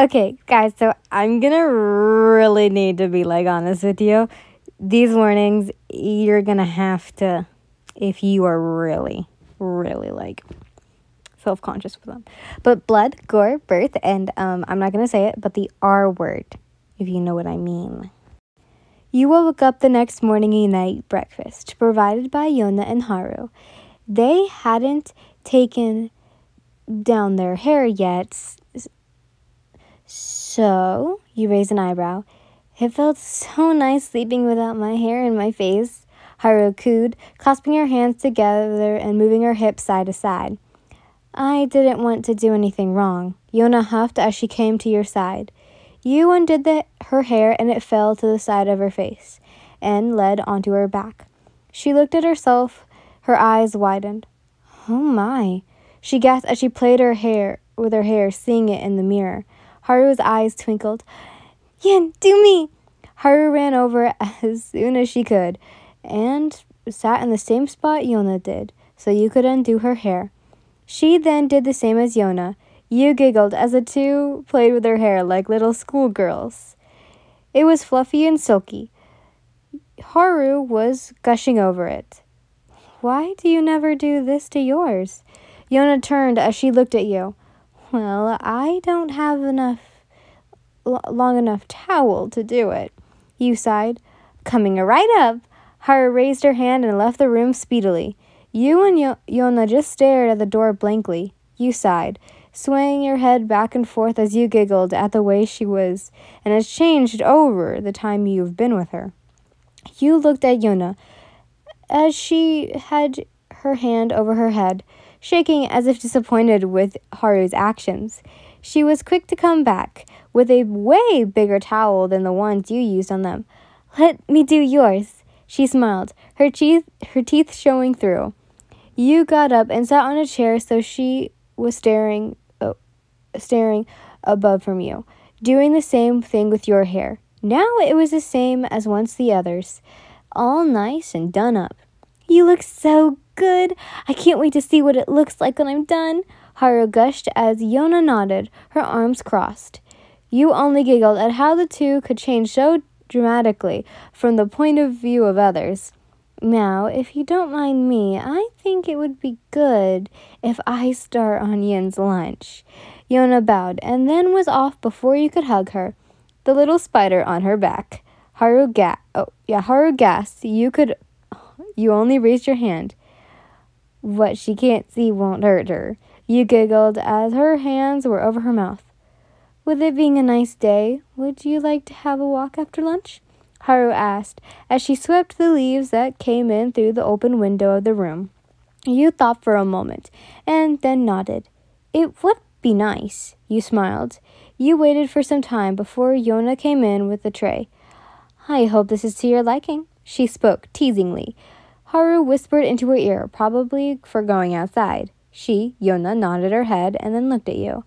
Okay, guys, so I'm gonna really need to be honest with you. These warnings, you're gonna have to, if you are really, really self-conscious with them. But blood, gore, birth, and I'm not gonna say it, but the R word, if you know what I mean. You woke up the next morning and ate breakfast, provided by Yona and Haru. They hadn't taken down their hair yet. So, you raised an eyebrow. It felt so nice sleeping without my hair in my face, Haru cooed, clasping her hands together and moving her hips side to side. I didn't want to do anything wrong, Yona huffed as she came to your side. You undid her hair and it fell to the side of her face and led onto her back. She looked at herself, her eyes widened. Oh my, she gasped as she played with her hair, seeing it in the mirror. Haru's eyes twinkled. Yen, do me! Haru ran over as soon as she could and sat in the same spot Yona did, so you could undo her hair. She then did the same as Yona. You giggled as the two played with her hair like little schoolgirls. It was fluffy and silky. Haru was gushing over it. Why do you never do this to yours? Yona turned as she looked at you. Well, I don't have long enough towel to do it. You sighed. Coming right up. Haru raised her hand and left the room speedily. You and Yona just stared at the door blankly. You sighed, swaying your head back and forth as you giggled at the way she was, and has changed over the time you've been with her. You looked at Yona as she had her hand over her head, shaking as if disappointed with Haru's actions. She was quick to come back, with a way bigger towel than the ones you used on them. Let me do yours, she smiled, her teeth showing through. You got up and sat on a chair so she was staring above from you, doing the same thing with your hair. Now it was the same as once the others, all nice and done up. You look so good. I can't wait to see what it looks like when I'm done, Haru gushed as Yona nodded, her arms crossed. You only giggled at how the two could change so dramatically from the point of view of others. Now, if you don't mind me, I think it would be good if I start on Yin's lunch. Yona bowed and then was off before you could hug her, the little spider on her back. Haru gasped. You only raised your hand. What she can't see won't hurt her. You giggled as her hands were over her mouth. With it being a nice day, would you like to have a walk after lunch? Haru asked as she swept the leaves that came in through the open window of the room. You thought for a moment and then nodded. It would be nice, you smiled. You waited for some time before Yona came in with the tray. I hope this is to your liking, she spoke teasingly. Haru whispered into her ear, probably for going outside. Yona, nodded her head and then looked at you.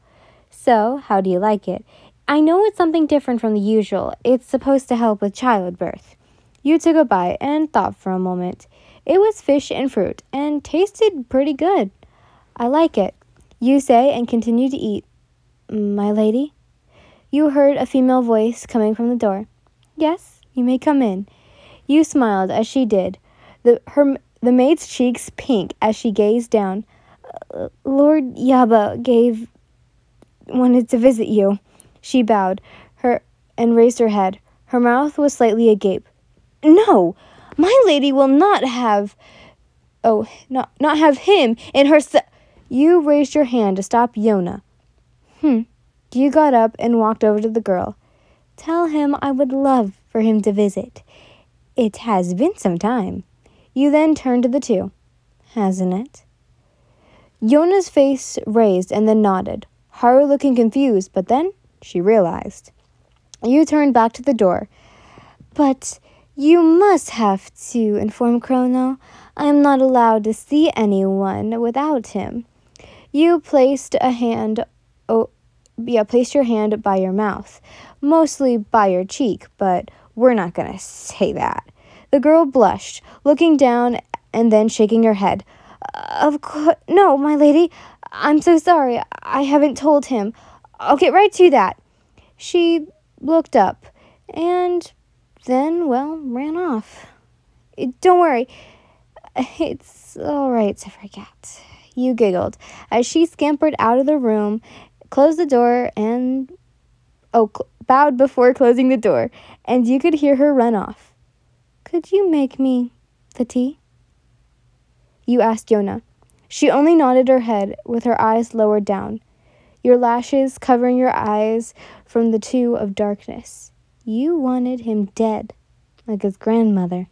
So, how do you like it? I know it's something different from the usual. It's supposed to help with childbirth. You took a bite and thought for a moment. It was fish and fruit and tasted pretty good. I like it, you say and continue to eat. My lady? You heard a female voice coming from the door. Yes, you may come in. You smiled as she did. The maid's cheeks pink as she gazed down. Lord Yaba wanted to visit you. She bowed and raised her head. Her mouth was slightly agape. No, my lady will not have him in her You raised your hand to stop Yona. You got up and walked over to the girl. Tell him I would love for him to visit. It has been some time. You then turned to the two. Hasn't it? Yona's face raised and then nodded. Haru looking confused, but then she realized. You turned back to the door. But you must have to inform Chrono. I am not allowed to see anyone without him. You placed your hand by your mouth, mostly by your cheek, but we're not going to say that. The girl blushed, looking down and then shaking her head. Of course, no, my lady. I'm so sorry. I haven't told him. I'll get right to that. She looked up and then, well, ran off. Don't worry. It's all right to forget. You giggled as she scampered out of the room, closed the door, and bowed before closing the door, and you could hear her run off. Could you make me the tea? You asked Yona. She only nodded her head with her eyes lowered down, your lashes covering your eyes from the two of darkness. You wanted him dead, like his grandmother.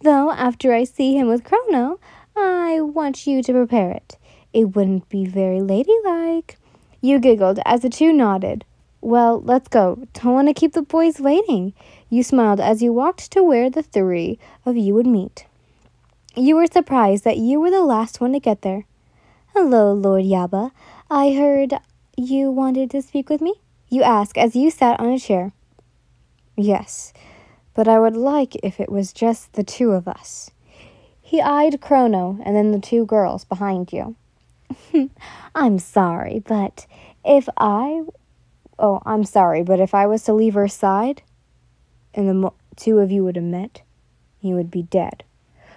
Though after I see him with Chrono, I want you to prepare it. It wouldn't be very ladylike. You giggled as the two nodded. Well, let's go. Don't want to keep the boys waiting. You smiled as you walked to where the three of you would meet. You were surprised that you were the last one to get there. Hello, Lord Yaba. I heard you wanted to speak with me? You asked as you sat on a chair. Yes, but I would like if it was just the two of us. He eyed Chrono and then the two girls behind you. I'm sorry, but if I was to leave her side and the two of you would have met, you would be dead.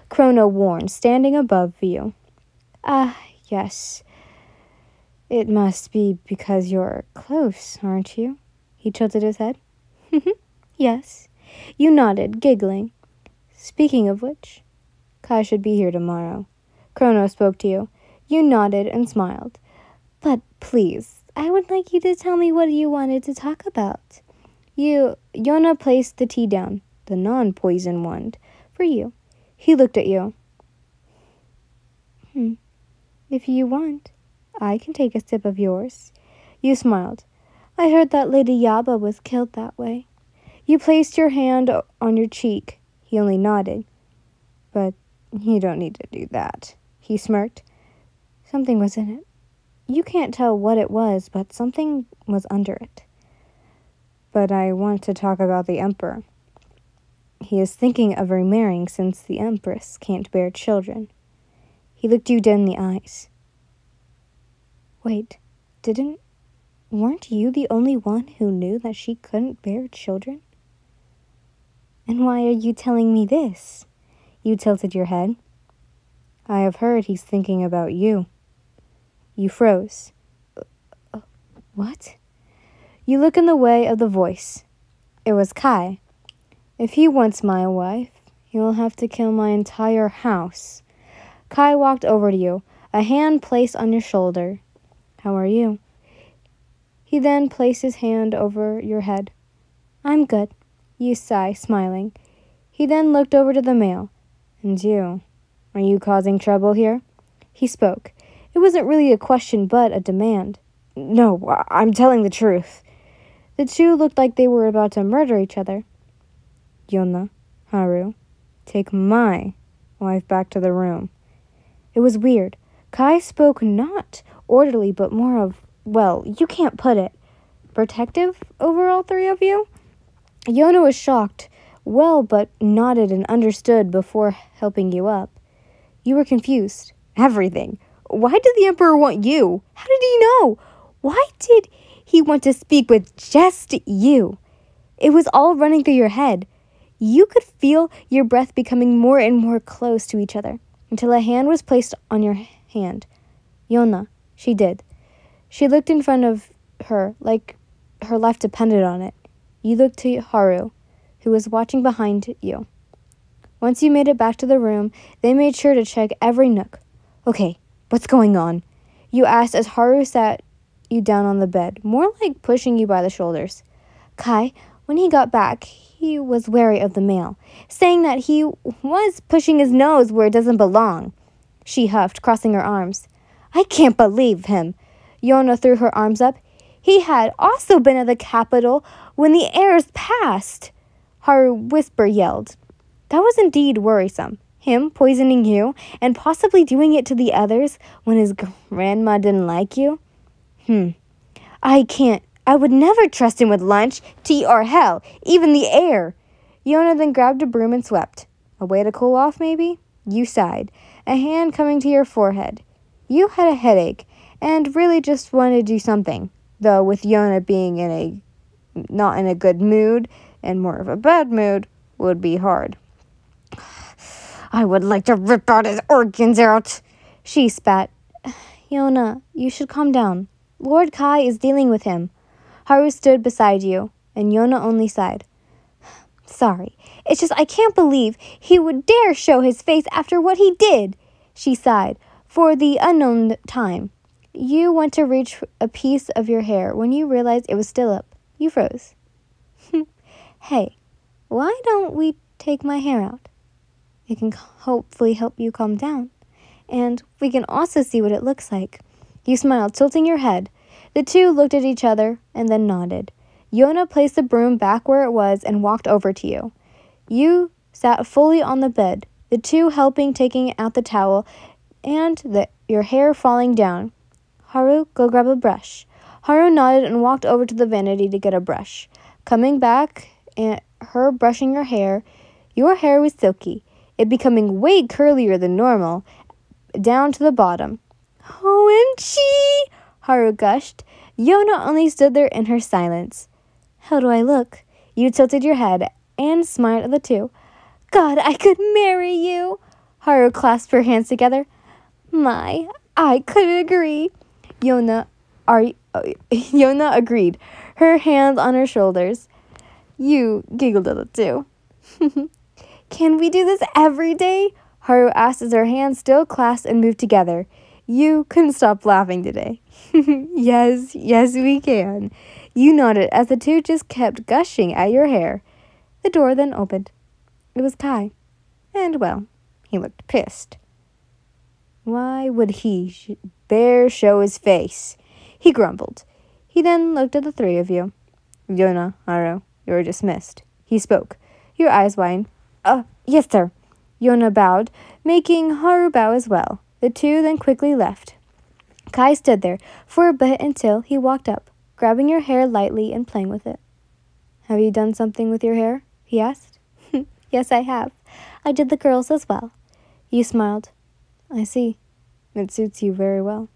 Chrono warned, standing above you. Yes. It must be because you're close, aren't you? He tilted his head. Yes. You nodded, giggling. Speaking of which, Kai should be here tomorrow. Chrono spoke to you. You nodded and smiled. But please, I would like you to tell me what you wanted to talk about. Yona placed the tea down, the non-poison one, for you. He looked at you. If you want, I can take a sip of yours. You smiled. I heard that Lady Yaba was killed that way. You placed your hand on your cheek. He only nodded. But you don't need to do that. He smirked. Something was in it. You can't tell what it was, but something was under it. But I want to talk about the Emperor. He is thinking of remarrying since the Empress can't bear children. He looked you dead in the eyes. Wait, weren't you the only one who knew that she couldn't bear children? And why are you telling me this? You tilted your head. I have heard he's thinking about you. You froze. What? You look in the way of the voice. It was Kai. If he wants my wife, he'll have to kill my entire house. Kai walked over to you, a hand placed on your shoulder. How are you? He then placed his hand over your head. I'm good. You sigh, smiling. He then looked over to the male. And you? Are you causing trouble here? He spoke. It wasn't really a question, but a demand. No, I'm telling the truth. The two looked like they were about to murder each other. Yona, Haru, take my wife back to the room. It was weird. Kai spoke not orderly, but more of, well, you can't put it, protective over all three of you? Yona was shocked, but nodded and understood before helping you up. You were confused. Everything. Why did the Emperor want you? How did he know? Why did he want to speak with just you? It was all running through your head. You could feel your breath becoming more and more close to each other until a hand was placed on your hand. Yona, she did. She looked in front of her like her life depended on it. You looked to Haru, who was watching behind you. Once you made it back to the room, they made sure to check every nook. Okay, what's going on? You asked as Haru sat you down on the bed, more like pushing you by the shoulders. Kai, when he got back, he was wary of the male, saying that he was pushing his nose where it doesn't belong. She huffed, crossing her arms. I can't believe him. Yona threw her arms up. He had also been at the capital when the heirs passed. Haru whisper yelled. That was indeed worrisome. Him poisoning you and possibly doing it to the others when his grandma didn't like you. I would never trust him with lunch, tea, or hell, even the air. Yona then grabbed a broom and swept. A way to cool off, maybe? You sighed, a hand coming to your forehead. You had a headache and really just wanted to do something. though with Yona being not in a good mood and more of a bad mood would be hard. I would like to rip out his organs out, she spat. Yona, you should calm down. Lord Kai is dealing with him. Haru stood beside you, and Yona only sighed. Sorry, it's just I can't believe he would dare show his face after what he did, she sighed, for the unknown time. You went to reach a piece of your hair when you realized it was still up. You froze. Hey, why don't we take my hair out? It can hopefully help you calm down. And we can also see what it looks like. You smiled, tilting your head. The two looked at each other and then nodded. Yona placed the broom back where it was and walked over to you. You sat fully on the bed, the two helping taking out the towel and your hair falling down. Haru, go grab a brush. Haru nodded and walked over to the vanity to get a brush. Coming back and her brushing your hair was silky, it becoming way curlier than normal, down to the bottom. OMG! Haru gushed. Yona only stood there in her silence. How do I look? You tilted your head and smiled at the two. God, I could marry you! Haru clasped her hands together. My, I couldn't agree. Yona agreed, her hands on her shoulders. You giggled a little too. Can we do this every day? Haru asked as her hands still clasped and moved together. You couldn't stop laughing today. Yes, we can. You nodded as the two just kept gushing at your hair. The door then opened. It was Kai. And, well, he looked pissed. Why would he dare show his face? He grumbled. He then looked at the three of you. Yona, Haru, you are dismissed. He spoke. Your eyes widened. Yes, sir. Yona bowed, making Haru bow as well. The two then quickly left. Kai stood there for a bit until he walked up, grabbing your hair lightly and playing with it. Have you done something with your hair? He asked. Yes, I have. I did the girls as well. You smiled. I see. It suits you very well.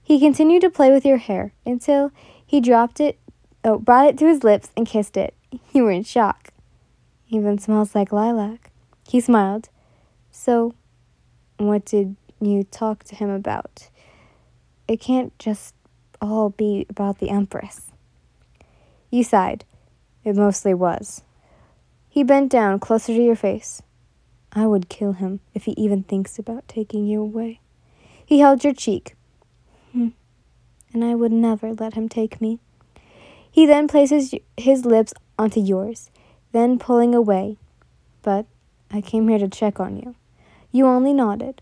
He continued to play with your hair until he brought it to his lips and kissed it. You were in shock. Even smells like lilac. He smiled. So, what did you talk to him about? It can't just all be about the Empress. You sighed. It mostly was. He bent down closer to your face. I would kill him if he even thinks about taking you away. He held your cheek. And I would never let him take me. He then places his lips onto yours, then pulling away. But I came here to check on you. You only nodded.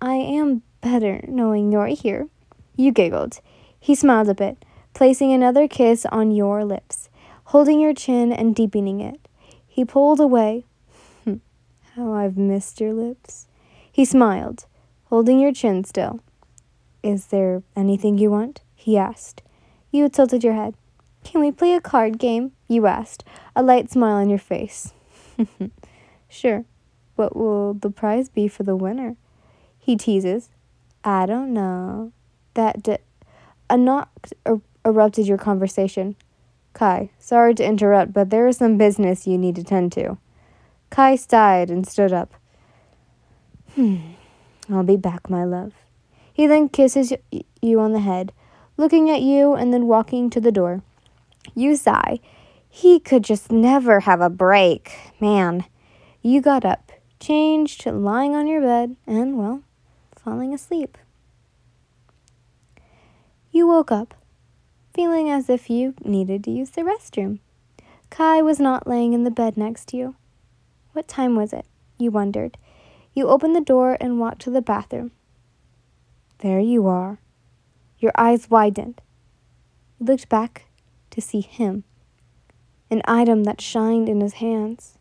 I am better knowing you're here. You giggled. He smiled a bit, placing another kiss on your lips, holding your chin and deepening it. He pulled away. How I've missed your lips. He smiled, holding your chin still. Is there anything you want? He asked. You tilted your head. Can we play a card game? You asked, a light smile on your face. Sure. What will the prize be for the winner? He teases. I don't know. A knock erupted your conversation. Kai, sorry to interrupt, but there is some business you need to tend to. Kai sighed and stood up. I'll be back, my love. He then kisses you on the head, looking at you and then walking to the door. You sigh. He could just never have a break. Man. You got up, changed, lying on your bed, and, well, falling asleep. You woke up, feeling as if you needed to use the restroom. Kai was not laying in the bed next to you. What time was it? You wondered. You opened the door and walked to the bathroom. There you are. Your eyes widened. You looked back to see him, an item that shined in his hands.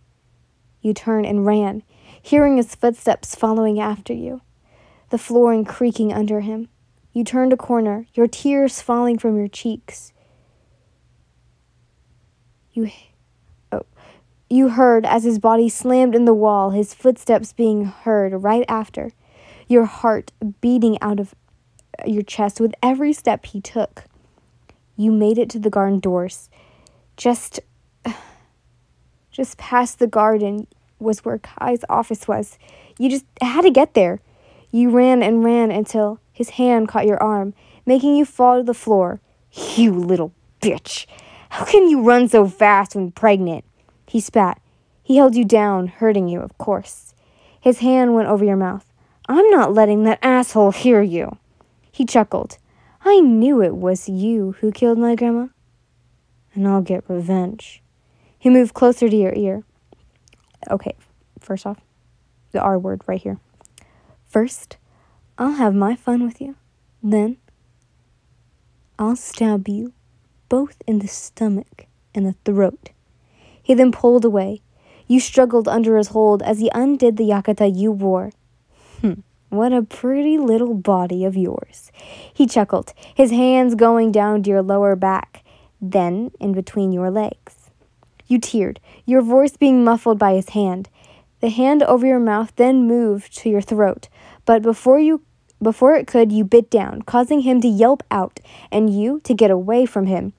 You turned and ran, hearing his footsteps following after you, the flooring creaking under him. You turned a corner, your tears falling from your cheeks. You heard as his body slammed in the wall, his footsteps being heard right after, your heart beating out of your chest with every step he took. You made it to the garden doors. Just past the garden was where Kai's office was. You just had to get there. You ran and ran until his hand caught your arm, making you fall to the floor. You little bitch. How can you run so fast when pregnant? He spat. He held you down, hurting you, of course. His hand went over your mouth. I'm not letting that asshole hear you. He chuckled. I knew it was you who killed my grandma. And I'll get revenge. He moved closer to your ear. Okay, first off, the R word right here. First, I'll have my fun with you. Then, I'll stab you both in the stomach and the throat. He then pulled away. You struggled under his hold as he undid the yakata you wore. What a pretty little body of yours. He chuckled, his hands going down to your lower back, then in between your legs. You teared, your voice being muffled by his hand. The hand over your mouth then moved to your throat, but before it could, you bit down, causing him to yelp out, and you to get away from him.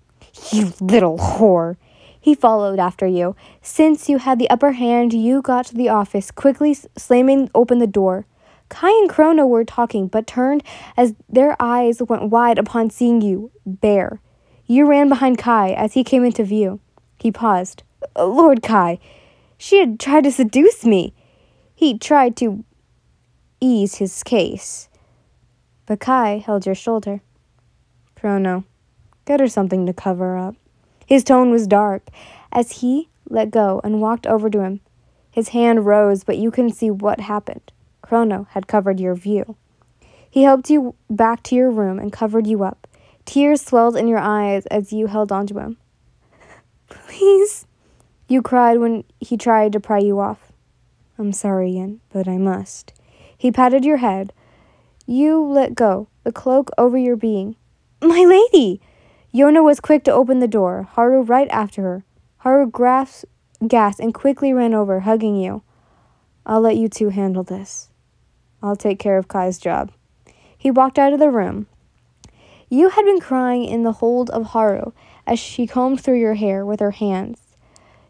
You little whore. He followed after you. Since you had the upper hand, you got to the office, quickly slamming open the door. Kai and Chrono were talking, but turned as their eyes went wide upon seeing you, bare. You ran behind Kai as he came into view. He paused. Lord Kai, she had tried to seduce me. He tried to ease his case. But Kai held your shoulder. Chrono, get her something to cover up. His tone was dark as he let go and walked over to him. His hand rose, but you couldn't see what happened. Chrono had covered your view. He helped you back to your room and covered you up. Tears swelled in your eyes as you held onto him. Please, you cried when he tried to pry you off. I'm sorry, Yin, but I must. He patted your head. You let go, the cloak over your being. My lady! Yona was quick to open the door, Haru right after her. Haru gasped and quickly ran over, hugging you. I'll let you two handle this. I'll take care of Kai's job. He walked out of the room. You had been crying in the hold of Haru as she combed through your hair with her hands.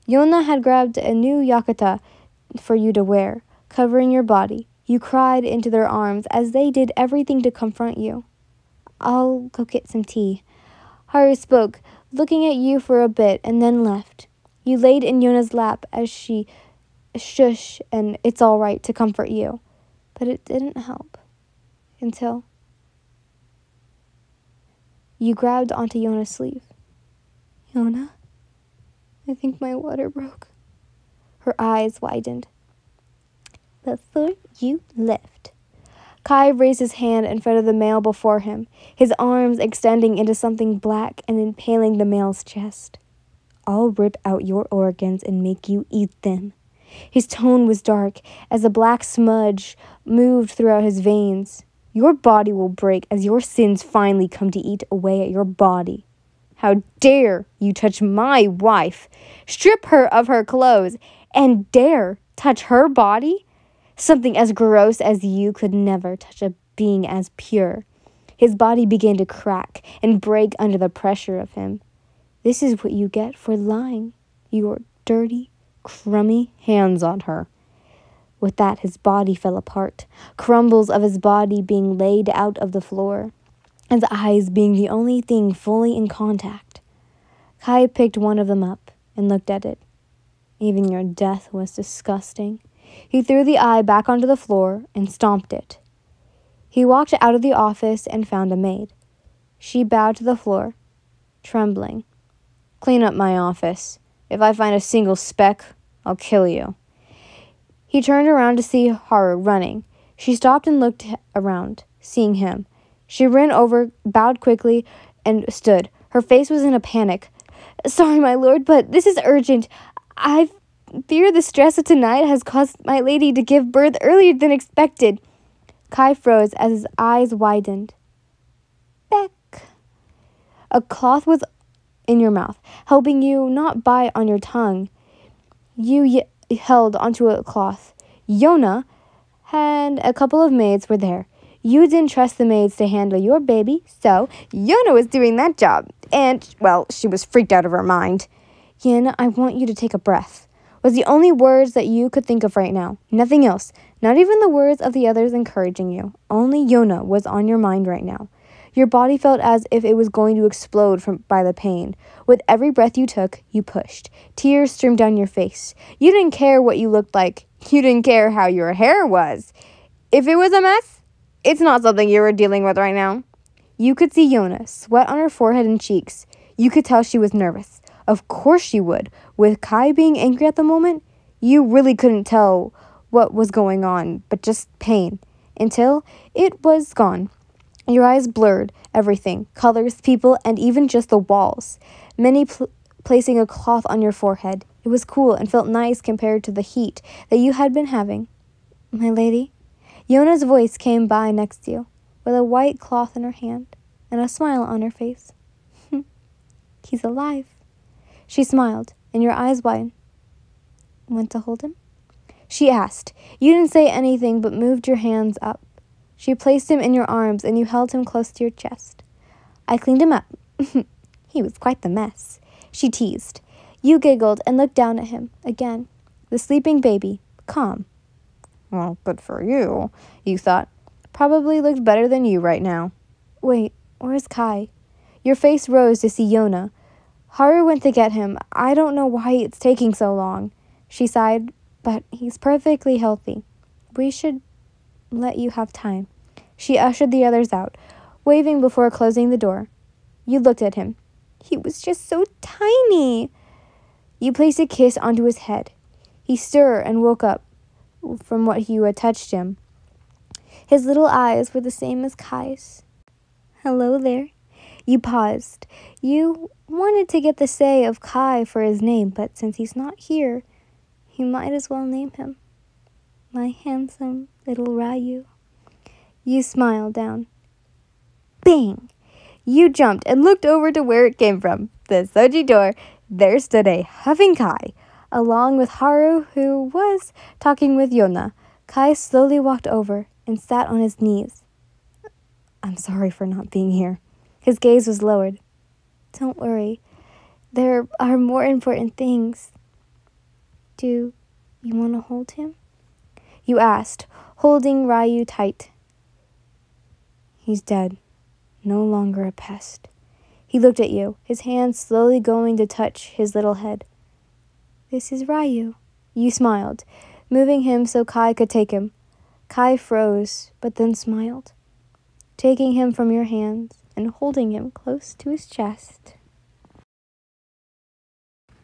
Yona had grabbed a new yakata for you to wear, covering your body. You cried into their arms as they did everything to confront you. I'll go get some tea. Haru spoke, looking at you for a bit, and then left. You laid in Yona's lap as she shush and it's all right to comfort you. But it didn't help until you grabbed onto Yona's sleeve. Yona, I think my water broke. Her eyes widened. Before you left. Kai raised his hand in front of the male before him, his arms extending into something black and impaling the male's chest. I'll rip out your organs and make you eat them. His tone was dark as a black smudge moved throughout his veins. Your body will break as your sins finally come to eat away at your body. How dare you touch my wife, strip her of her clothes, and dare touch her body? Something as gross as you could never touch a being as pure. His body began to crack and break under the pressure of him. This is what you get for lying. Your dirty, crummy hands on her. With that, his body fell apart, crumbles of his body being laid out of the floor, his eyes being the only thing fully in contact. Kai picked one of them up and looked at it. Even your death was disgusting. He threw the eye back onto the floor and stomped it. He walked out of the office and found a maid. She bowed to the floor, trembling. Clean up my office. If I find a single speck, I'll kill you. He turned around to see Haru running. She stopped and looked around, seeing him. She ran over, bowed quickly, and stood. Her face was in a panic. Sorry, my lord, but this is urgent. I fear the stress of tonight has caused my lady to give birth earlier than expected. Kai froze as his eyes widened. Beck. A cloth was in your mouth, helping you not bite on your tongue. You held onto a cloth. Yona and a couple of maids were there. You didn't trust the maids to handle your baby, so Yona was doing that job. And, well, she was freaked out of her mind. Yin, I want you to take a breath, was the only words that you could think of right now. Nothing else. Not even the words of the others encouraging you. Only Yona was on your mind right now. Your body felt as if it was going to explode by the pain. With every breath you took, you pushed. Tears streamed down your face. You didn't care what you looked like. You didn't care how your hair was. If it was a mess, it's not something you were dealing with right now. You could see Yona, sweat on her forehead and cheeks. You could tell she was nervous. Of course she would. With Kai being angry at the moment, you really couldn't tell what was going on, but just pain. Until it was gone. Your eyes blurred everything, colors, people, and even just the walls. Many placing a cloth on your forehead. It was cool and felt nice compared to the heat that you had been having. My lady? Yona's voice came by next to you, with a white cloth in her hand and a smile on her face. He's alive. She smiled, and your eyes widened. Want to hold him? She asked. You didn't say anything but moved your hands up. She placed him in your arms, and you held him close to your chest. I cleaned him up. He was quite the mess. She teased. You giggled and looked down at him again. The sleeping baby, calm. Well, good for you, you thought. Probably looked better than you right now. Wait, where's Kai? Your face rose to see Yona. Haru went to get him. I don't know why it's taking so long. She sighed, but he's perfectly healthy. We should let you have time. She ushered the others out, waving before closing the door. You looked at him. He was just so tiny. You placed a kiss onto his head. He stirred and woke up from what you had touched him. His little eyes were the same as Kai's. Hello there. You paused. You wanted to get the say of Kai for his name, but since he's not here, you might as well name him. My handsome little Ryu. You smiled down. Bang! You jumped and looked over to where it came from, the soji door. There stood a huffing Kai, along with Haru, who was talking with Yona. Kai slowly walked over and sat on his knees. I'm sorry for not being here. His gaze was lowered. Don't worry. There are more important things. Do you want to hold him? You asked, holding Ryu tight. He's dead. No longer a pest. He looked at you, his hand slowly going to touch his little head. This is Ryu. You smiled, moving him so Kai could take him. Kai froze, but then smiled, taking him from your hands and holding him close to his chest.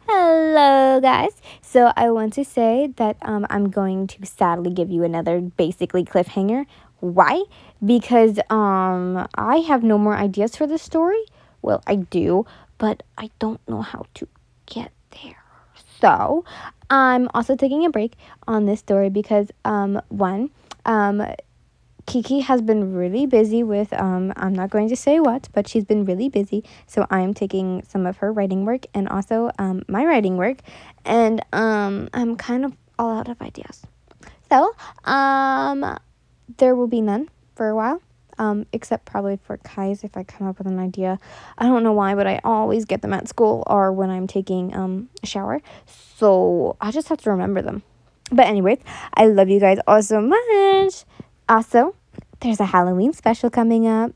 Hello, guys. So I want to say that I'm going to sadly give you another basically cliffhanger. Why? Because I have no more ideas for this story. Well, I do, but I don't know how to get there. So I'm also taking a break on this story because Kiki has been really busy with, I'm not going to say what, but she's been really busy. So I'm taking some of her writing work and also my writing work. And I'm kind of all out of ideas. So there will be none for a while, except probably for Kai's if I come up with an idea. I don't know why, but I always get them at school or when I'm taking a shower. So I just have to remember them. But anyways, I love you guys all so much. Also, there's a Halloween special coming up.